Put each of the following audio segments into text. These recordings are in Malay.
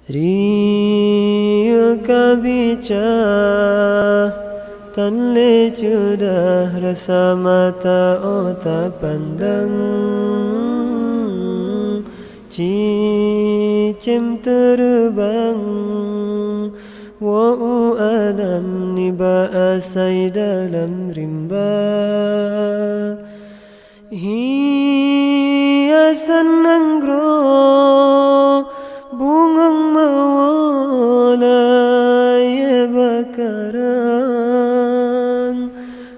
Ria kabica tanle sudah rasa mata otak pandang cicim terbang wa'u alam niba asai dalam rimba hiasan nanggro bungang mawala ya bakarang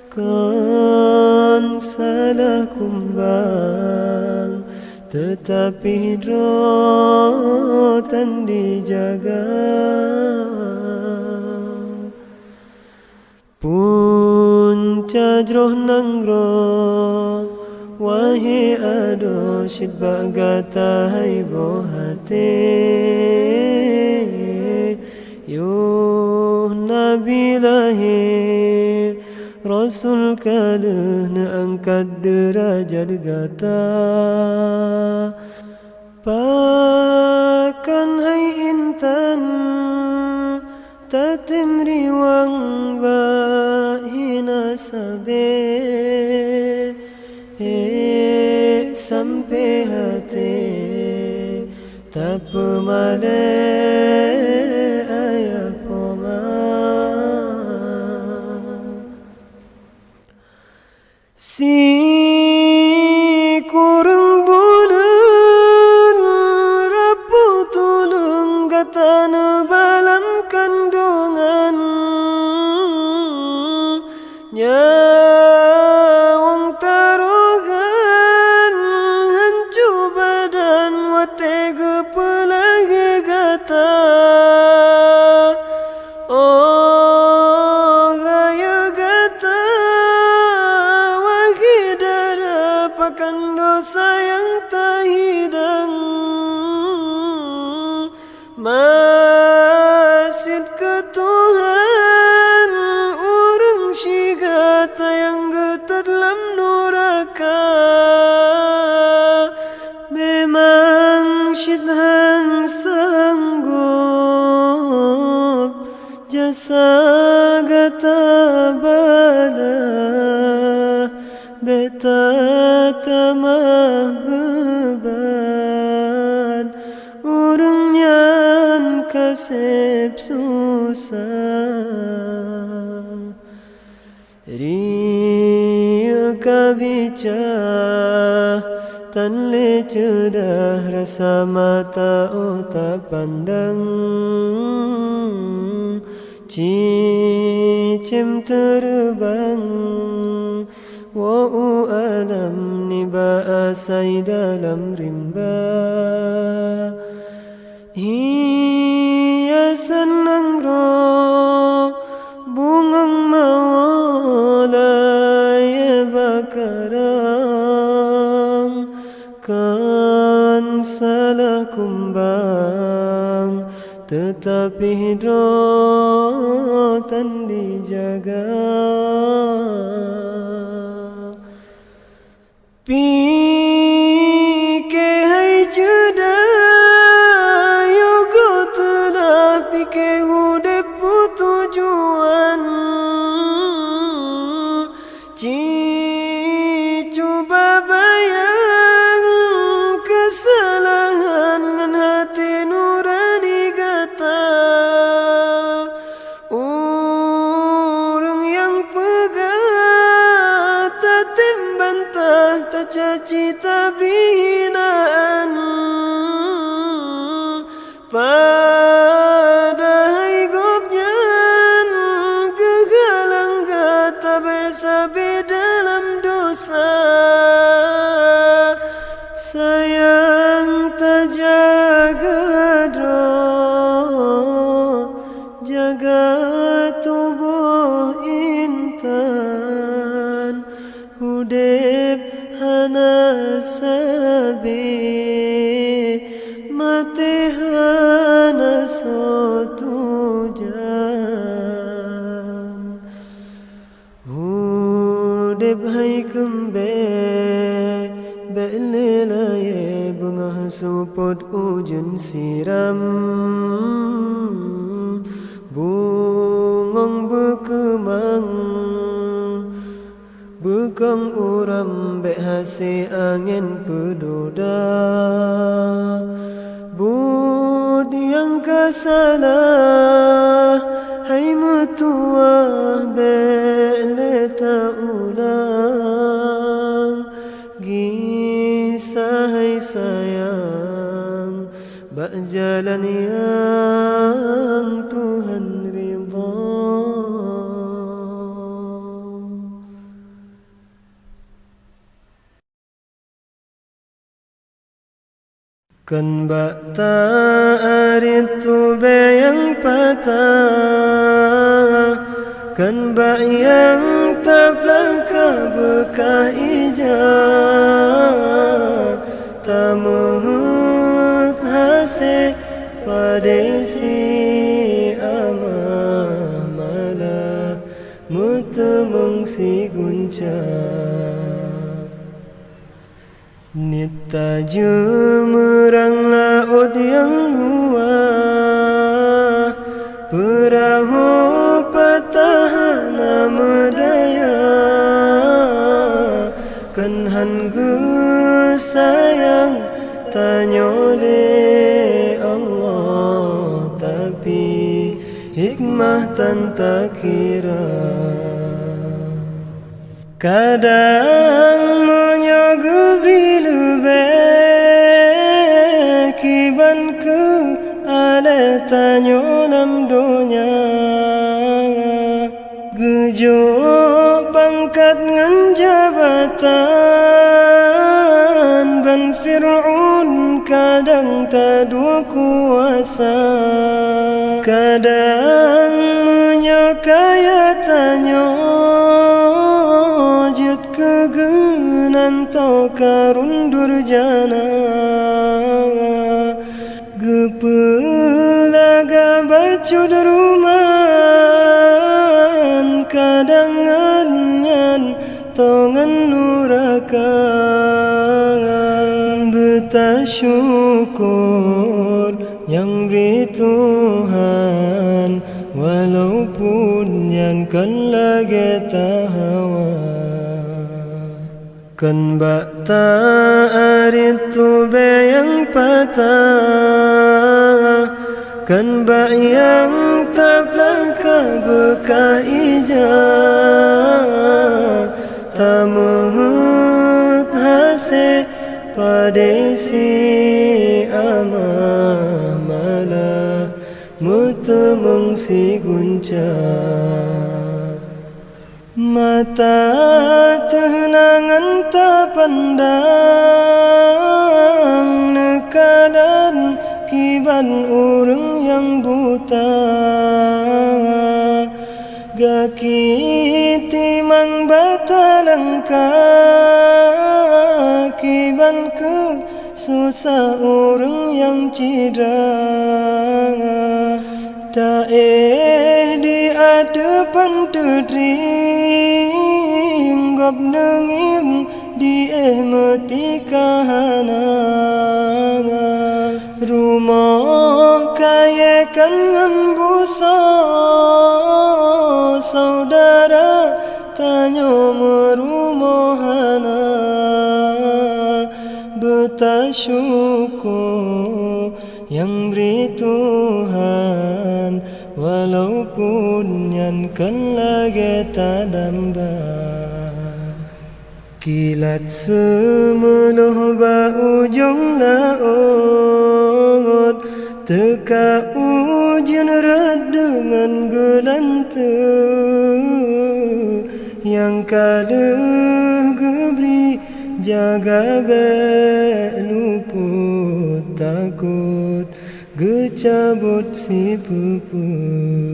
kan salah kumbang tetapi hidrotan dijaga punca jroh nanggro wahai ado syid bagata hai bohate yo nabi lahir rasul kaluh na angkat derajat gata pakan hai intan tatim riwang bahina sabe sampai hati tak pemale ayah poma si kurang bulan rapu tulung katana balam kandungan nyawang tarugan hancu badan watega pelagi gata oh raya gata wagi dara pakan dosa yang tak hidang masjid ke Tuhan urung syigata yang getar dalam neraka memang syidhan sanggup jasa gata bala beta tamah beban urung nyan kasep susah ria kabica tanle sudah rasa mata otak pandang cicim terbang wa'u alam niba asai dalam rimba hiasan nanggro bungang mawala ya bakarang kan salah kumbang tetapi hidrotan dijaga pike hai juda yogo telah pike hudep tujuan cuba bayang kesalahan dengan hati nurani gata urang yang pegat tatim bantah tak caci tabinaan padahal gopnyan gegalang gata besabe dalam dosa sayang tak jaga jaga tubuh intan hudep hana sabi mati hana sotu jan hudep hai kembe belelaye bunga su Rumput hujan siram, bungong berkemang, bekang uram bek hasi angin pedoda. Bud yang kasalah, hai metua bek leta ulang. Gisah hai sayang, bak jalan yang Tuhan ridha. Kan bak ta'arit tu yang patah, kan bak yang taplaka bekah ijah, tamut hase padesi amah malah mutemeng si guncah. Nita jemerang laut yang luas, perahu petahana medaya, kan hanggu sayang tanyole Allah, tapi hikmah tan tak kira. Kadang menyogubi lebih kiban ke ale tanyo nam donya, gejo pangkat ngan jabatan, ban Fir'aun kadang tadu kuasa. Kadang menyokaya tanyo kegenan tau karun durjana, gepelaga bacud ruman, kadangan tongan nuraka. Bertasyukur yang beri Tuhan, walaupun yang kan lagi tahawa. Kan bak ta'arit tu yang patah, kan bak yang taplaka bekah ijah, tamut hase padesi amah malah mutemeng si guncah. Mata tenangan tak pandang, nekalan kiban urang yang buta. Gaki timang batalangka, kiban ke susah urang yang cidra. Tak di hadapan tedring, gob nenging di mati kahana. Rumah kaya kan ngembusa, saudara tanya merumohana. Bertasyukur yang beri Tuhan, walaupun yang kan lagi tak damba. Kilat semeluh ujung laut, teka ujian red dengan gelanta, yang kalah geberi jaga luput takut gecabut si puput.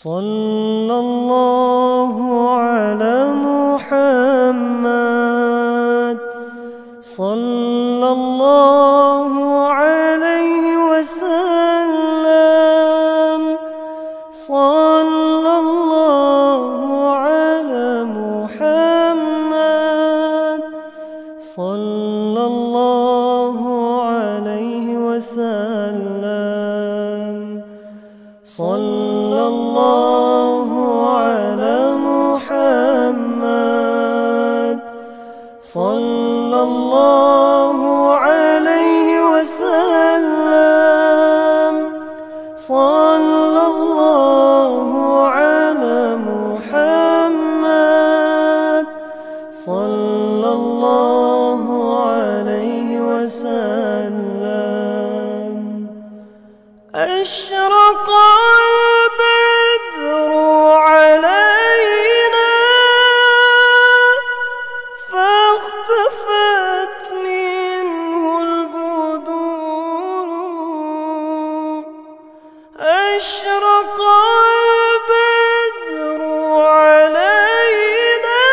Sallallahu ala Muhammad, sallallahu alaihi wasallam, sallallahu ala Muhammad. صلى الله عليه وسلم. صلى الله على محمد. صلى الله عليه وسلم. صلى الله على محمد. صلى الله عليه وسلم. أشرق البدر علينا فاختفت منه البدور. أشرق البدر علينا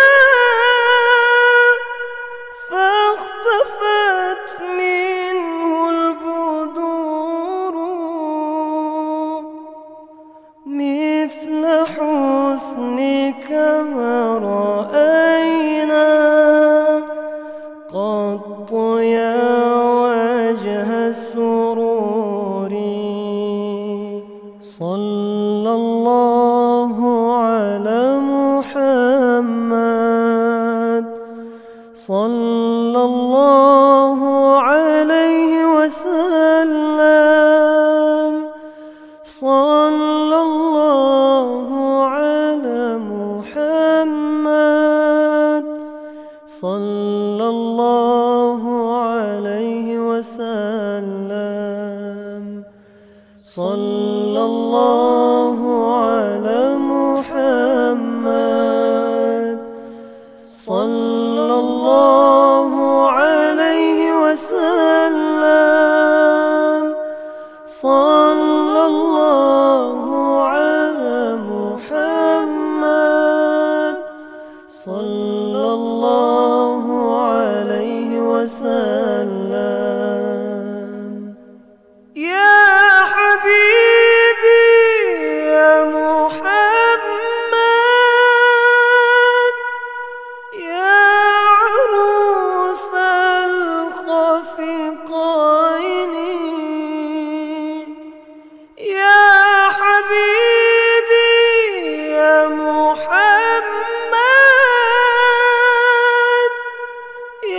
فاختفت منه البدور. مثل حسنك ما رأينا قط يا وجه السرور. صلى الله على محمد. صلى الله عليه وسلم. صلى الله على محمد. صلى الله عليه وسلم. صلى الله على محمد. صلى الله عليه وسلم. صلى الله على محمد. صلى الله عليه وسلم. يا حبيبي يا محمد يا عروس الخفقين. يا حبيبي يا محمد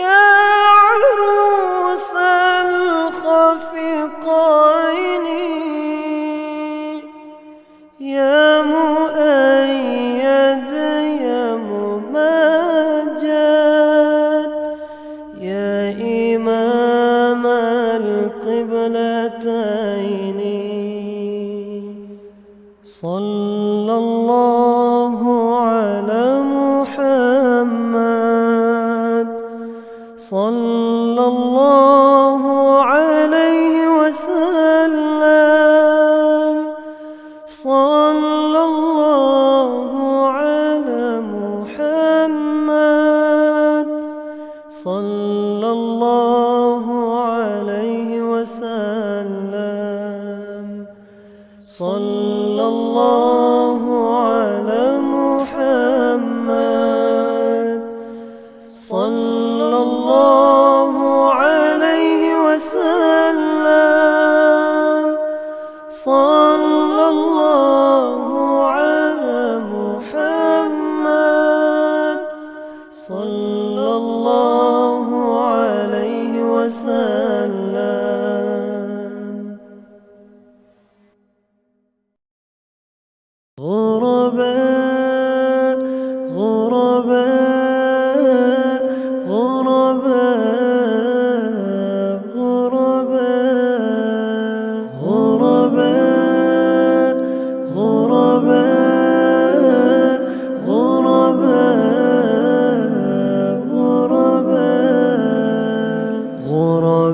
يا عروس الخفقين. يا مؤيد يا ممجد يا إمام القبلتين. صلى الله على محمد. صلى الله عليه وسلم. صلى الله على محمد. صلى الله عليه وسلم. صلى الله على محمد. صلى الله عليه وسلم. صلى الله على محمد. صلى الله عليه وسلم. غرباء غرباء غرباء غرباء غرباء غرباء غرباء غرباء غرباء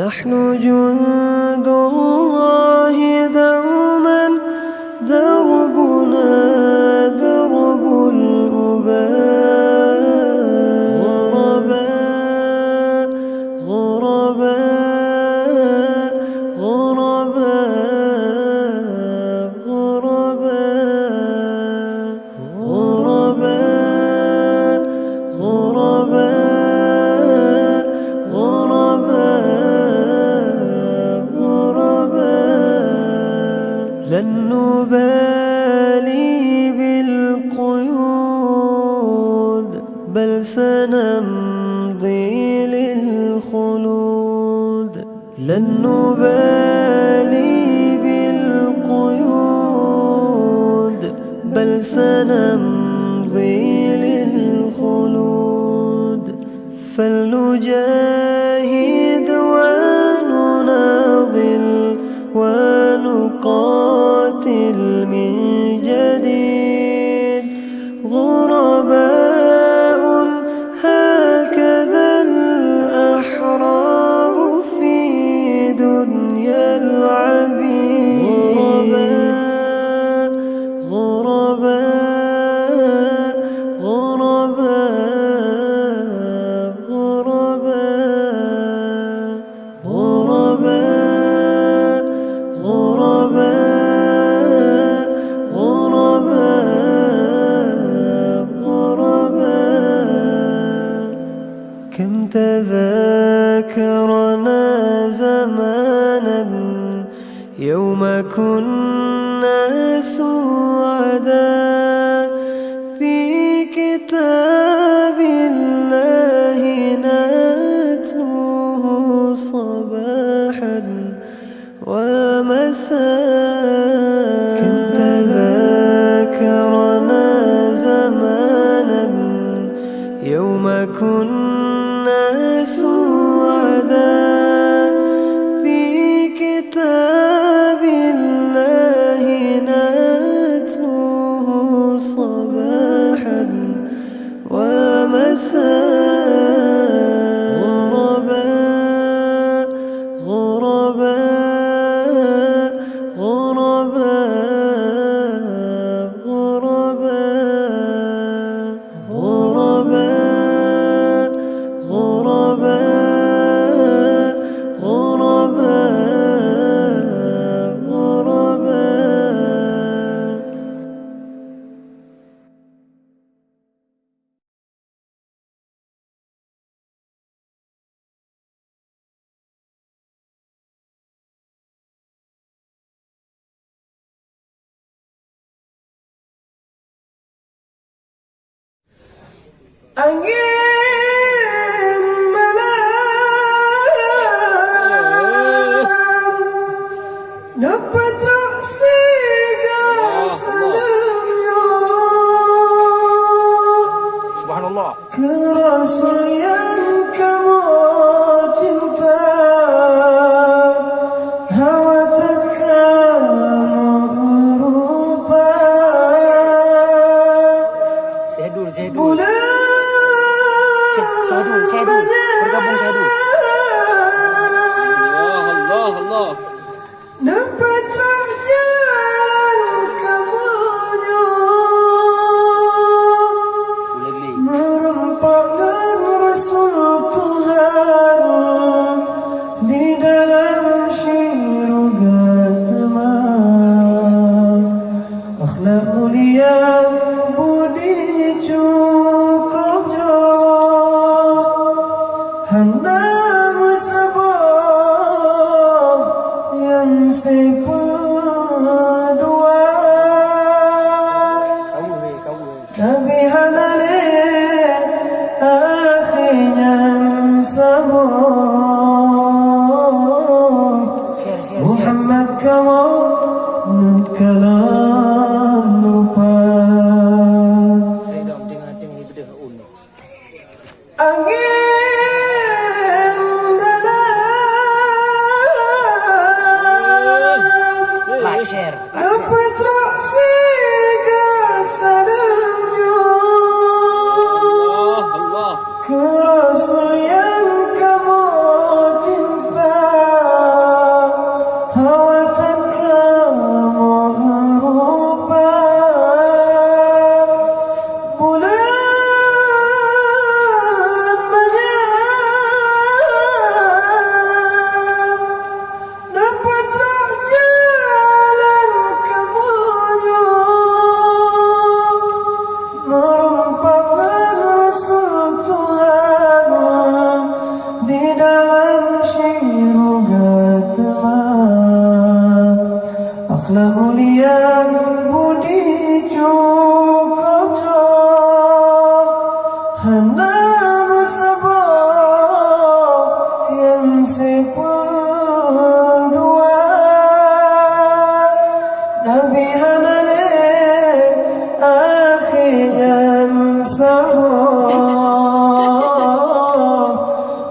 نحن جند الله دوما دربنا درب الأباء غرباء غرباء غرباء غرباء غرباء غرباء غرباء لن نبالي بالقيود بل سنمضي للخلود لن نبالي بالقيود بل سنمضي للخلود فلنجاهد ونناضل ونقاتل من جديد غرباء هكذا الأحرار في دنيا العبيد غرباء غرباء غرباء غرباء غرباء غرباء غرباء كم تذاكرنا زمانا يوم كنا سعداء في كتاب الله نتلوه صباحا ومساء كم تذاكرنا زمانا يوم كنا سعداء في كتاب الله نتلوه صباحا ومساء غرباء غرباء غرباء غرباء غرباء غرباء غرباء angin malam dapat raksikan salamnya Subhanallah. ke Rasul yang kamu cinta hawa kamu rupa Saya dulu. Saya dulu. Bergabung saya dulu. Allah. dapat jalan kamunya merupakan Rasul Tuhan di dalam syurga teman akhlak mulia budi cukup jauh handa musabah yang sepedua Nabi hanale akhirnya sama Muhammad kamu kalam lupa angin malam Share. dapat raksikan salamnya Allah. ke Rasul yang kamu cinta hana musabah yang seperdua Nabi hanale akhirnya sabah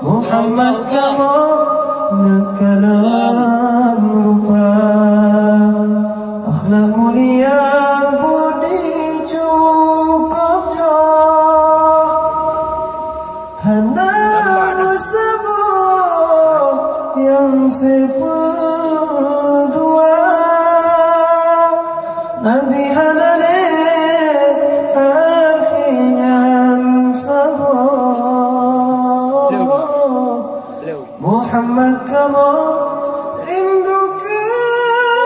Muhammad kamu nekalan rupa akhlak mulia budi cukup jauh hana musabah yang seperdua Nabi hanale akhirnya sabah Muhammad kamu rindu kegeta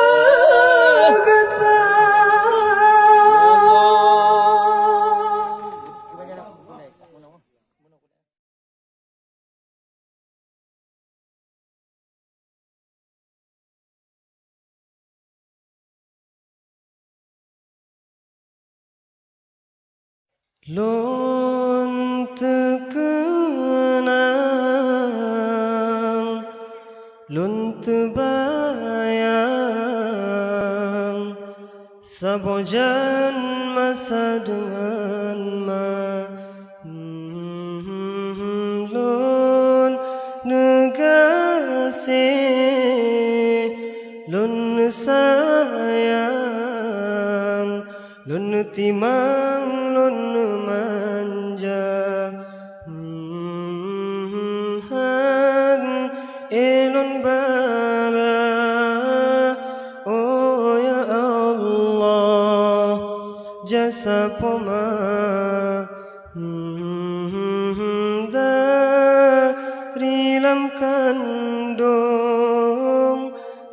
Lon terkenang Lon terbayang Sabojan masa dengan Lon negasi Lon sayang Lon timang Lon manja Elon bala Oh ya Allah Jasa poma Dari lam kandung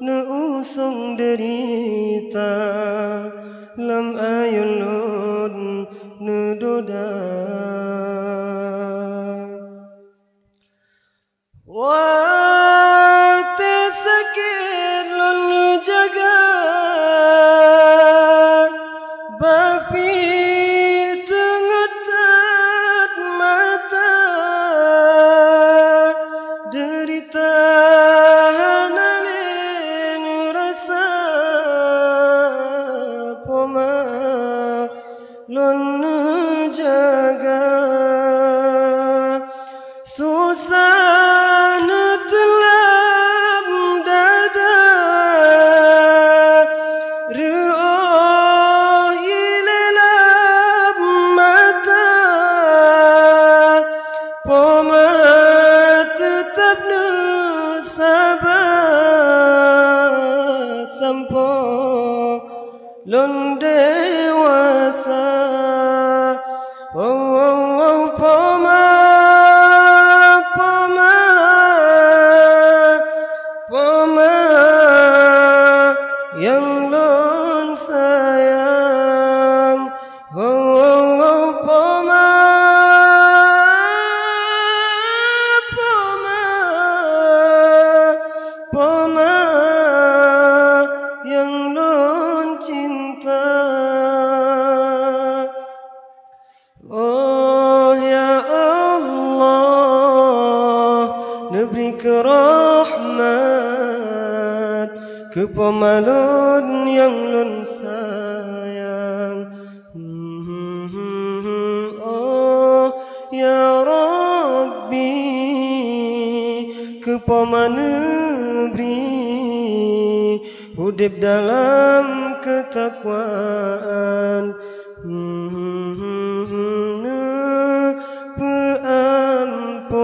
Neusung derita Lam ayun lun Nedoda Wate sakit lon jaga Bapi tengetat mata Derita hanalin rasa Poma lon jaga Susah telam dada Ru'ah ilelab mata Poma tetap sabar Sampo lon dewasa Poma yang lon sayang Poma yang lon cinta Oh ya Allah Neberi kerahmat Kepemalun yang lon sayang Oh ya Rabbi Kepemanebri Hudib dalam ketakwaan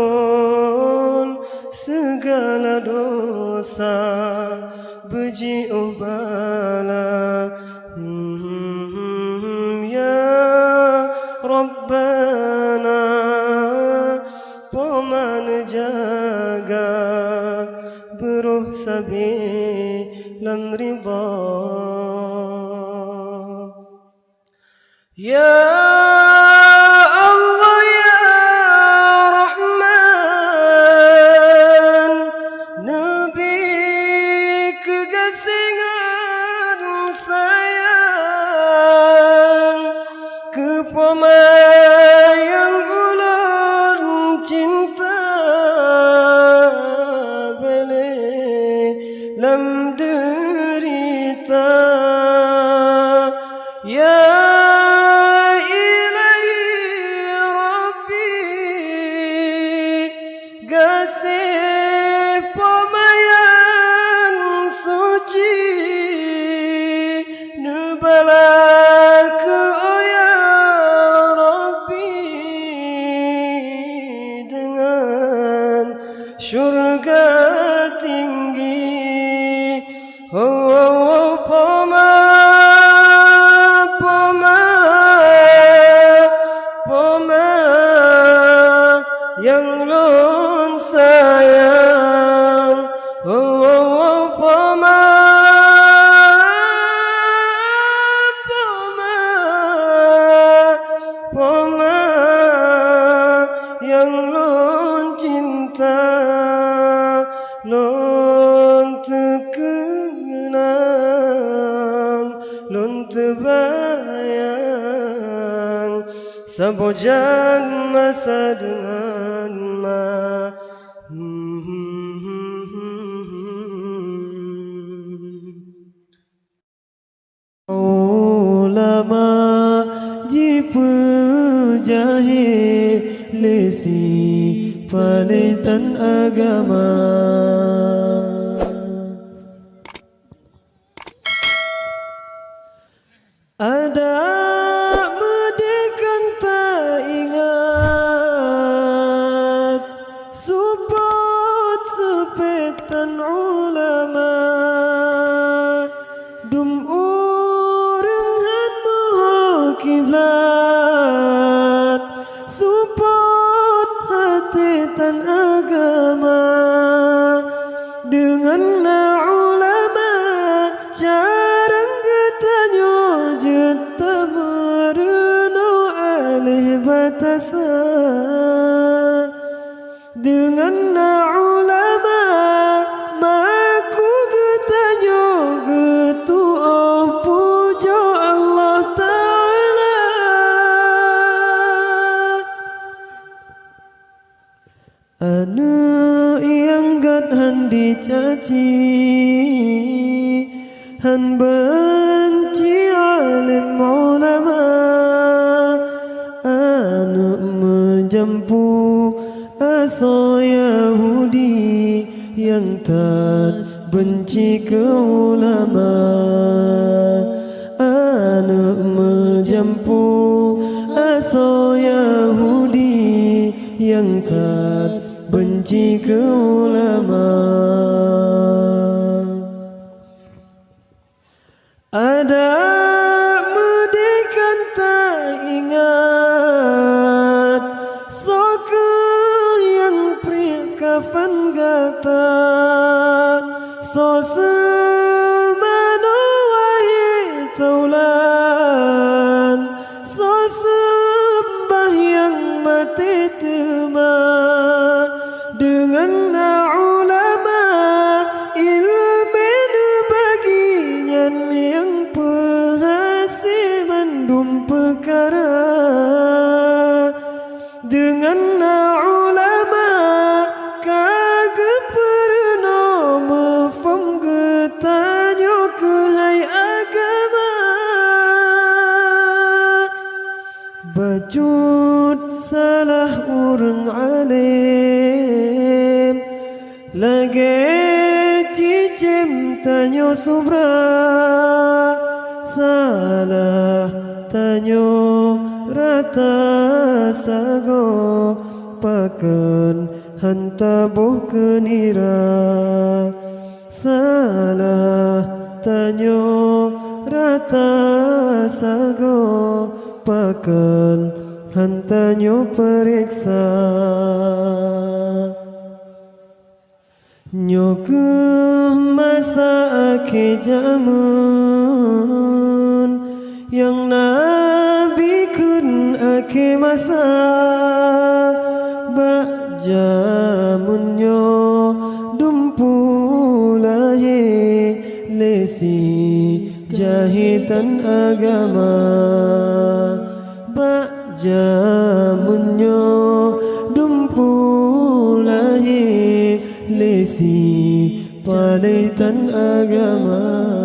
Peampun segala dosa Beji ubala Ya Rabbana Paman jaga Beruh sabi lam ridha Ya Allah ya Rahman Nabi kegasingan sayang Kepemayang gula surga tinggi. Oh, oh, oh, Poma, Poma, Poma yang lun sayang. Oh, oh, oh, Poma, Poma, Poma yang lun cinta, lun terkenang, lun terbayang, sebojang masa dengan ma. Ulama jipu jahe lesi palitan agama. Ada medekan tak ingat support sepetan ulama dum urang han moho kiblat support hati tan agama dengan ulama jarang ketanyo jeta merenau alih batasa dengan ulama maku ketanyo ketua pujo Allah Ta'ala. Anu yang gat han dicaci han benci alim ulama anu menjampu aso Yahudi yang tak benci ke ulama anu menjampu aso Yahudi yang tak benci ke ulama. Ada medekan tak ingat soke yang pria kafan gata so semano wahi taulan so sembah yang mati tema dengan ulama ilmu baginya yang pahasi mendum perkara dengan ulama kagak pernah mefom getanyo ke hai agama bacut salah urang alim lagi cicim tanyo subra salah tanyo rata sago paken hanta boh kenira salah tanyo rata sago paken hantanyo periksa nyoke masa akhir zaman yang Nabi kun akhir masa bak jamunyo dumpulahi lesi jahitan agama bak jamunyo dumpulahi lesi palitan agama.